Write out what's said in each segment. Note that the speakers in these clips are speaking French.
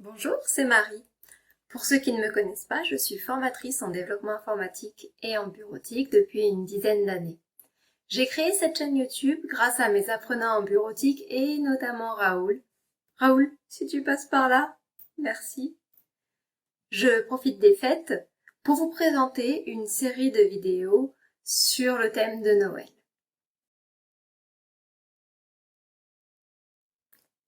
Bonjour, c'est Marie. Pour ceux qui ne me connaissent pas, je suis formatrice en développement informatique et en bureautique depuis une dizaine d'années. J'ai créé cette chaîne YouTube grâce à mes apprenants en bureautique et notamment Raoul. Raoul, si tu passes par là, merci. Je profite des fêtes pour vous présenter une série de vidéos sur le thème de Noël.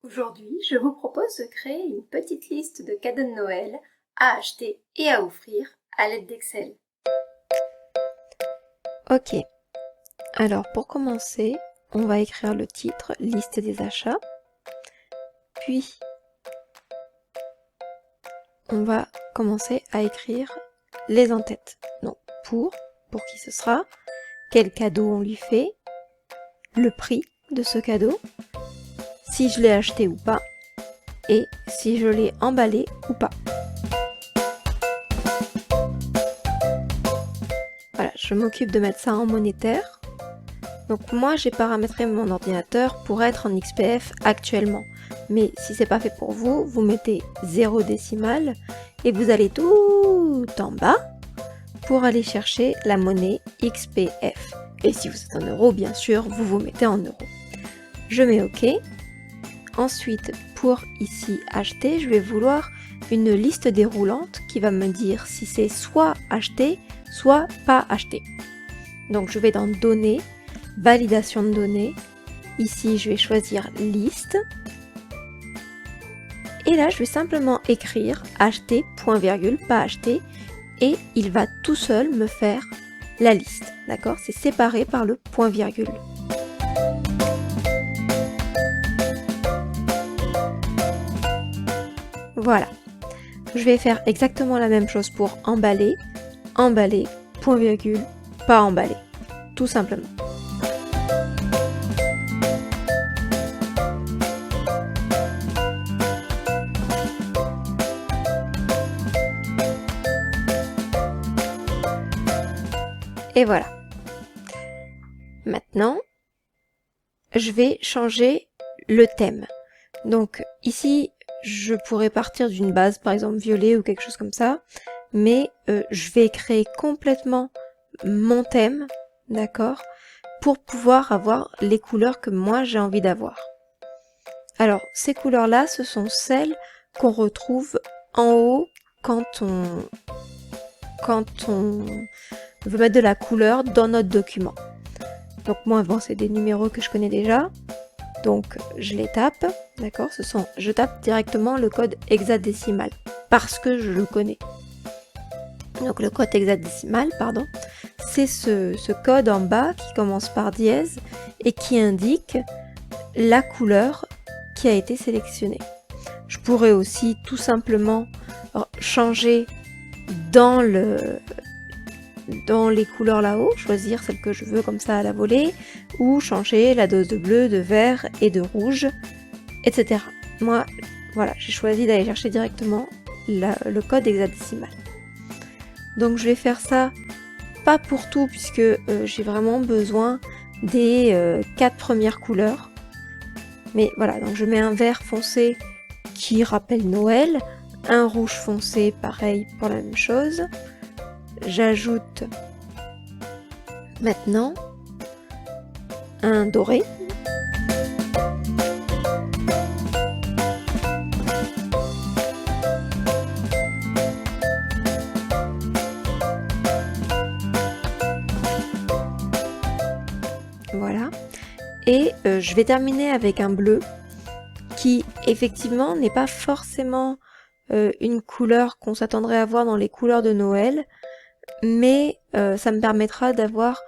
Aujourd'hui, je vous propose de créer une petite liste de cadeaux de Noël à acheter et à offrir à l'aide d'Excel. Ok, alors pour commencer, on va écrire le titre, liste des achats, puis on va commencer à écrire les en-têtes. Donc pour qui ce sera, quel cadeau on lui fait, le prix de ce cadeau, si je l'ai acheté ou pas, et si je l'ai emballé ou pas. Voilà, je m'occupe de mettre ça en monétaire. Donc moi j'ai paramétré mon ordinateur pour être en XPF actuellement. Mais si c'est pas fait pour vous, vous mettez 0 décimale et vous allez tout en bas pour aller chercher la monnaie XPF. Et si vous êtes en euros, bien sûr, vous vous mettez en euros. Je mets OK. Ensuite, pour ici acheter, je vais vouloir une liste déroulante qui va me dire si c'est soit acheté, soit pas acheté. Donc je vais dans données, validation de données. Ici, je vais choisir liste. Et là, je vais simplement écrire acheter, point virgule, pas acheté. Et il va tout seul me faire la liste. D'accord? C'est séparé par le point virgule. Voilà. Je vais faire exactement la même chose pour emballer. Emballer, point virgule, pas emballer. Tout simplement. Et voilà. Maintenant, je vais changer le thème. Donc ici, je pourrais partir d'une base, par exemple violet ou quelque chose comme ça, mais je vais créer complètement mon thème, d'accord, pour pouvoir avoir les couleurs que moi j'ai envie d'avoir. Alors, ces couleurs-là, ce sont celles qu'on retrouve en haut quand on veut mettre de la couleur dans notre document. Donc moi, bon, c'est des numéros que je connais déjà. Donc je les tape, d'accord, je tape directement le code hexadécimal parce que je le connais. Donc le code hexadécimal, pardon, c'est ce code en bas qui commence par dièse et qui indique la couleur qui a été sélectionnée. Je pourrais aussi tout simplement changer dans les couleurs là-haut, choisir celle que je veux comme ça à la volée, ou changer la dose de bleu, de vert et de rouge, etc. Moi, voilà, j'ai choisi d'aller chercher directement le code hexadécimal. Donc je vais faire ça, pas pour tout, puisque j'ai vraiment besoin des 4 premières couleurs. Mais voilà, donc je mets un vert foncé qui rappelle Noël, un rouge foncé, pareil pour la même chose. J'ajoute maintenant un doré. Voilà. Et je vais terminer avec un bleu qui effectivement n'est pas forcément une couleur qu'on s'attendrait à voir dans les couleurs de Noël, mais ça me permettra d'avoir,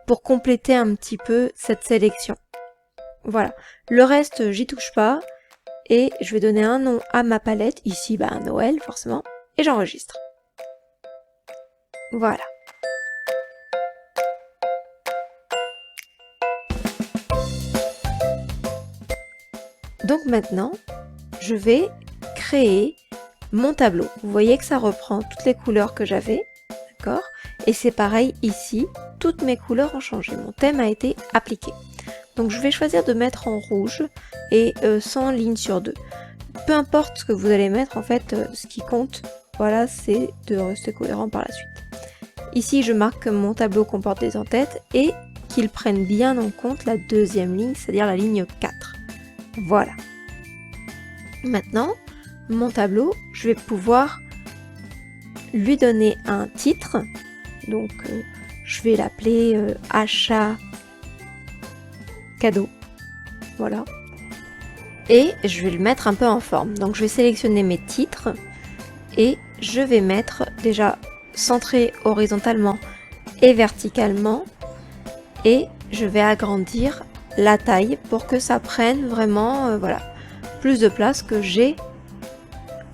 pour compléter un petit peu cette sélection. Voilà, le reste j'y touche pas, et je vais donner un nom à ma palette, ici Noël forcément, et j'enregistre. Voilà. Donc maintenant, je vais créer mon tableau. Vous voyez que ça reprend toutes les couleurs que j'avais, d'accord? Et c'est pareil ici, toutes mes couleurs ont changé, mon thème a été appliqué. Donc je vais choisir de mettre en rouge et 100 lignes sur 2. peu importe ce que vous allez mettre, en fait, ce qui compte, voilà, c'est de rester cohérent par la suite. Ici, je marque que mon tableau comporte des en-têtes et qu'il prenne bien en compte la deuxième ligne, c'est-à-dire la ligne 4. Voilà. Maintenant, mon tableau, je vais pouvoir lui donner un titre. Donc, je vais l'appeler achat cadeau. Voilà. Et je vais le mettre un peu en forme. Donc, je vais sélectionner mes titres et je vais mettre déjà centré horizontalement et verticalement. Et je vais agrandir la taille pour que ça prenne vraiment voilà, plus de place, que j'ai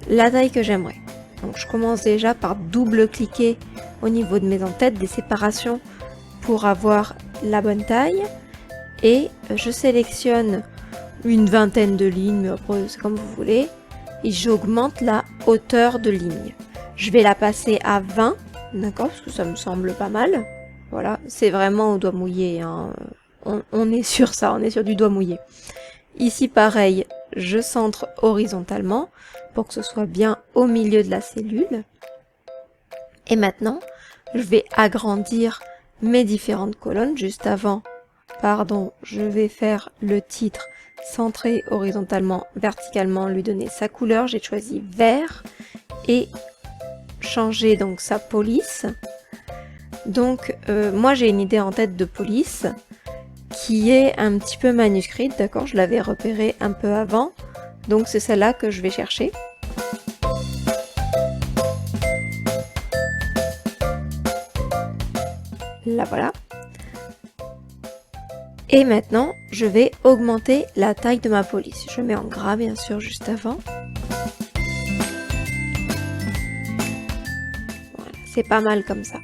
la taille que j'aimerais. Donc je commence déjà par double-cliquer au niveau de mes en-têtes, des séparations pour avoir la bonne taille. Et je sélectionne une vingtaine de lignes, mais après c'est comme vous voulez. Et j'augmente la hauteur de ligne. Je vais la passer à 20, d'accord, parce que ça me semble pas mal. Voilà, c'est vraiment au doigt mouillé, hein. On est sur ça, on est sur du doigt mouillé. Ici pareil, je centre horizontalement pour que ce soit bien au milieu de la cellule. Et maintenant, je vais agrandir mes différentes colonnes. Juste avant, pardon, je vais faire le titre centré horizontalement, verticalement, lui donner sa couleur. J'ai choisi vert et changer donc sa police. Donc moi j'ai une idée en tête de police qui est un petit peu manuscrite, d'accord, je l'avais repérée un peu avant, donc c'est celle-là que je vais chercher. La voilà. Et maintenant, je vais augmenter la taille de ma police. Je mets en gras bien sûr juste avant. Voilà, c'est pas mal comme ça.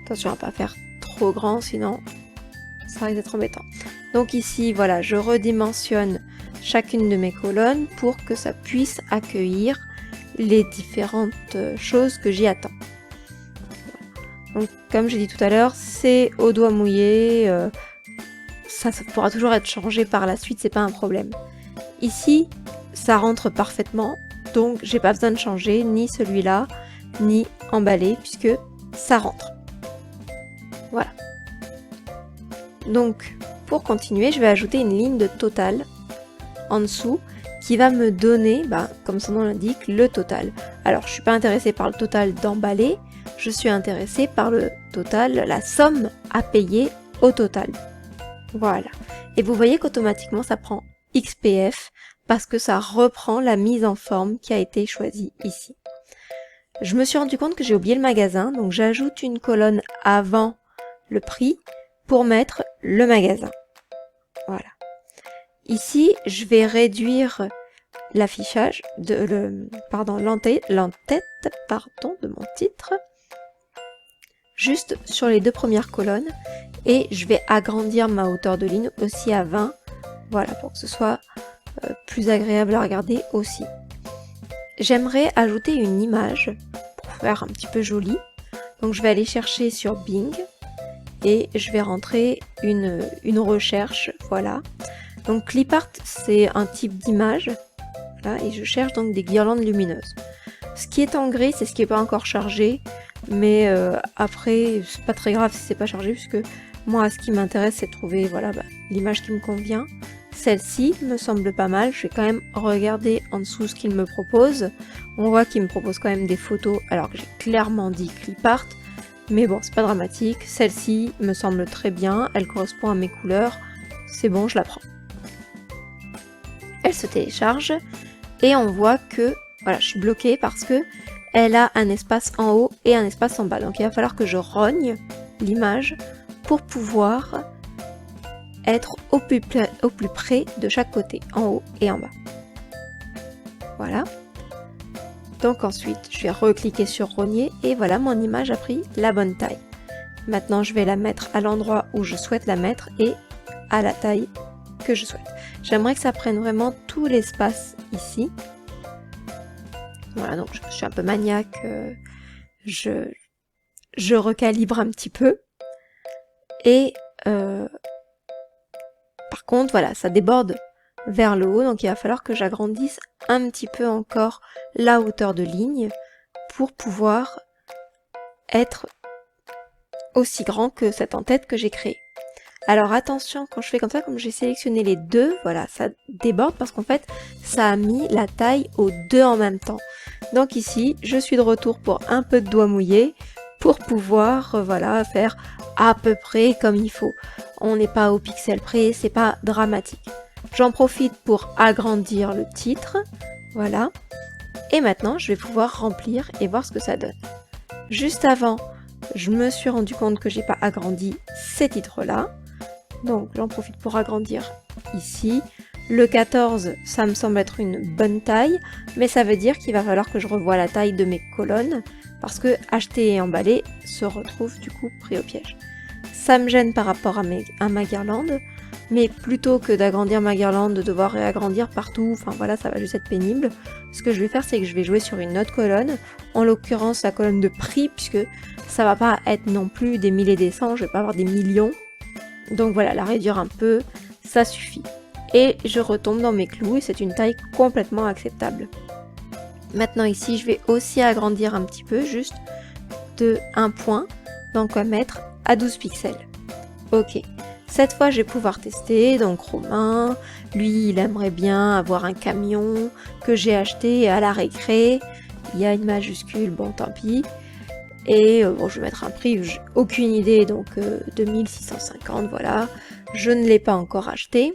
Attention à pas faire trop grand, sinon ça risque d'être embêtant. Donc ici, voilà, je redimensionne chacune de mes colonnes pour que ça puisse accueillir les différentes choses que j'y attends. Donc comme j'ai dit tout à l'heure, c'est au doigt mouillé, ça pourra toujours être changé par la suite, c'est pas un problème. Ici, ça rentre parfaitement, donc j'ai pas besoin de changer ni celui-là, ni emballer, puisque ça rentre. Voilà. Donc, pour continuer, je vais ajouter une ligne de total en dessous qui va me donner, comme son nom l'indique, le total. Alors, je suis pas intéressée par le total d'emballer, je suis intéressée par le total, la somme à payer au total. Voilà. Et vous voyez qu'automatiquement, ça prend XPF parce que ça reprend la mise en forme qui a été choisie ici. Je me suis rendu compte que j'ai oublié le magasin, donc j'ajoute une colonne avant le prix pour mettre le magasin. Voilà. Ici, je vais réduire l'affichage de l'entête de mon titre juste sur les deux premières colonnes et je vais agrandir ma hauteur de ligne aussi à 20. Voilà, pour que ce soit plus agréable à regarder aussi. J'aimerais ajouter une image pour faire un petit peu joli. Donc je vais aller chercher sur Bing et je vais rentrer une recherche, voilà. Donc clipart, c'est un type d'image, voilà, et je cherche donc des guirlandes lumineuses. Ce qui est en gris, c'est ce qui n'est pas encore chargé, mais après, c'est pas très grave si c'est pas chargé, puisque moi, ce qui m'intéresse, c'est de trouver voilà, l'image qui me convient. Celle-ci me semble pas mal, je vais quand même regarder en dessous ce qu'il me propose. On voit qu'il me propose quand même des photos, alors que j'ai clairement dit clipart. Mais bon, c'est pas dramatique. Celle-ci me semble très bien, elle correspond à mes couleurs. C'est bon, je la prends. Elle se télécharge et on voit que voilà, je suis bloquée parce que elle a un espace en haut et un espace en bas. Donc il va falloir que je rogne l'image pour pouvoir être au plus près de chaque côté, en haut et en bas. Voilà. Donc ensuite, je vais recliquer sur rogner et voilà, mon image a pris la bonne taille. Maintenant, je vais la mettre à l'endroit où je souhaite la mettre et à la taille que je souhaite. J'aimerais que ça prenne vraiment tout l'espace ici. Voilà, donc je suis un peu maniaque, je recalibre un petit peu. Et par contre, voilà, ça déborde vers le haut, donc il va falloir que j'agrandisse un petit peu encore la hauteur de ligne pour pouvoir être aussi grand que cette en-tête que j'ai créée. Alors attention, quand je fais comme ça, comme j'ai sélectionné les deux, voilà, ça déborde parce qu'en fait, ça a mis la taille aux deux en même temps. Donc ici, je suis de retour pour un peu de doigt mouillé pour pouvoir, voilà, faire à peu près comme il faut. On n'est pas au pixel près, c'est pas dramatique. J'en profite pour agrandir le titre, voilà. Et maintenant, je vais pouvoir remplir et voir ce que ça donne. Juste avant, je me suis rendu compte que j'ai pas agrandi ces titres-là. Donc j'en profite pour agrandir ici. Le 14, ça me semble être une bonne taille, mais ça veut dire qu'il va falloir que je revoie la taille de mes colonnes, parce que acheter et emballer se retrouve du coup pris au piège. Ça me gêne par rapport à ma guirlande, mais plutôt que d'agrandir ma guirlande, de devoir réagrandir partout, enfin voilà, ça va juste être pénible. Ce que je vais faire, c'est que je vais jouer sur une autre colonne, en l'occurrence la colonne de prix, puisque ça va pas être non plus des milliers et des cents, je vais pas avoir des millions. Donc voilà, la réduire un peu, ça suffit. Et je retombe dans mes clous et c'est une taille complètement acceptable. Maintenant ici, je vais aussi agrandir un petit peu, juste de 1 point. Donc on va mettre à 12 pixels. Ok. Cette fois, je vais pouvoir tester. Donc Romain, lui, il aimerait bien avoir un camion que j'ai acheté à la récré. Il y a une majuscule, bon tant pis. Et bon, je vais mettre un prix, j'ai aucune idée, donc 2650, voilà. Je ne l'ai pas encore acheté.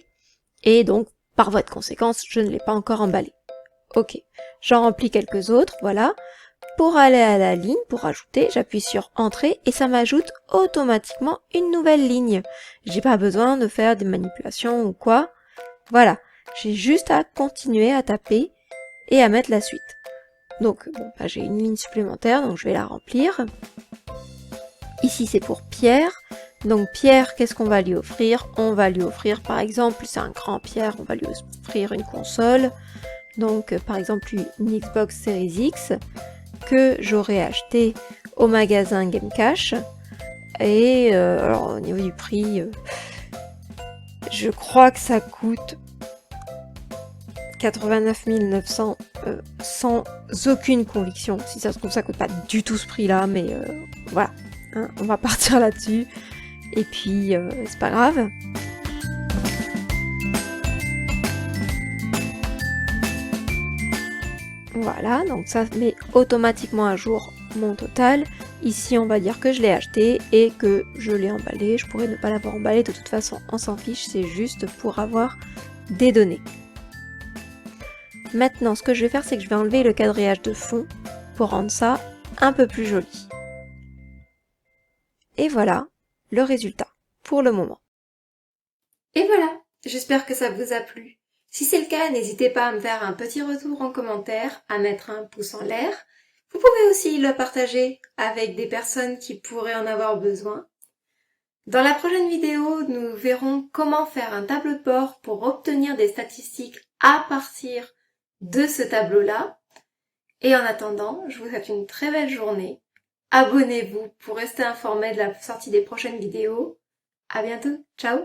Et donc, par voie de conséquence, je ne l'ai pas encore emballé. Ok, j'en remplis quelques autres, voilà. Pour aller à la ligne, pour ajouter, j'appuie sur Entrée et ça m'ajoute automatiquement une nouvelle ligne. J'ai pas besoin de faire des manipulations ou quoi. Voilà, j'ai juste à continuer à taper et à mettre la suite. Donc, bon, bah, j'ai une ligne supplémentaire, donc je vais la remplir. Ici, c'est pour Pierre. Donc, Pierre, qu'est-ce qu'on va lui offrir? On va lui offrir, par exemple, c'est un grand Pierre, on va lui offrir une console. Donc, par exemple, une Xbox Series X que j'aurais acheté au magasin Game Cash. Et, alors, au niveau du prix, je crois que ça coûte 89 900 sans aucune conviction. Si ça se trouve, ça coûte pas du tout ce prix-là, mais voilà, hein, on va partir là-dessus. Et puis, c'est pas grave. Voilà, donc ça met automatiquement à jour mon total. Ici, on va dire que je l'ai acheté et que je l'ai emballé. Je pourrais ne pas l'avoir emballé, de toute façon, on s'en fiche, c'est juste pour avoir des données. Maintenant, ce que je vais faire, c'est que je vais enlever le quadrillage de fond pour rendre ça un peu plus joli. Et voilà le résultat pour le moment. Et voilà, j'espère que ça vous a plu. Si c'est le cas, n'hésitez pas à me faire un petit retour en commentaire, à mettre un pouce en l'air. Vous pouvez aussi le partager avec des personnes qui pourraient en avoir besoin. Dans la prochaine vidéo, nous verrons comment faire un tableau de bord pour obtenir des statistiques à partir de ce tableau-là. Et en attendant, je vous souhaite une très belle journée. Abonnez-vous pour rester informé de la sortie des prochaines vidéos. À bientôt, ciao!